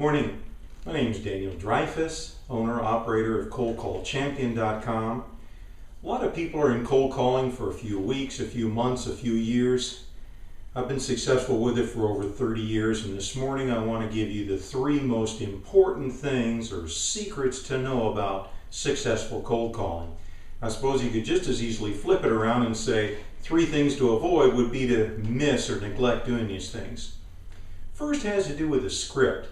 Morning. My name is Daniel Dreyfus, owner-operator of Champion.com. A lot of people are in cold calling for a few weeks, a few months, a few years. I've been successful with it for over 30 years, and this morning I want to give you the 3 most important things or secrets to know about successful cold calling. I suppose you could just as easily flip it around and say 3 things to avoid would be to miss or neglect doing these things. First has to do with the script.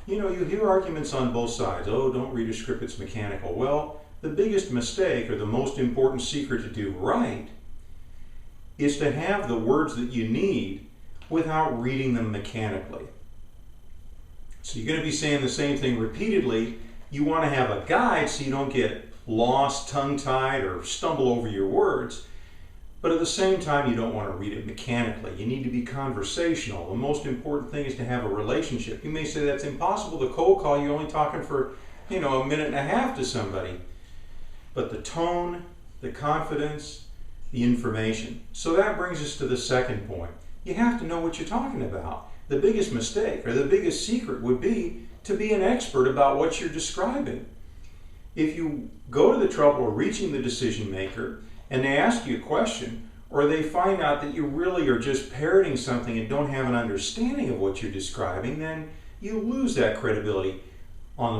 You hear arguments on both sides. Oh, don't read a script, it's mechanical. Well, the biggest mistake or the most important secret to do right is to have the words that you need without reading them mechanically. So you're going to be saying the same thing repeatedly. You want to have a guide so you don't get lost, tongue-tied, or stumble over your words. But at the same time, you don't want to read it mechanically. You need to be conversational. The most important thing is to have a relationship. You may say that's impossible to cold call. You're only talking for, a minute and a half to somebody. But the tone, the confidence, the information. So that brings us to the second point. You have to know what you're talking about. The biggest mistake or the biggest secret would be to be an expert about what you're describing. If you go to the trouble of reaching the decision maker and they ask you a question, or they find out that you really are just parroting something and don't have an understanding of what you're describing, then you lose that credibility on the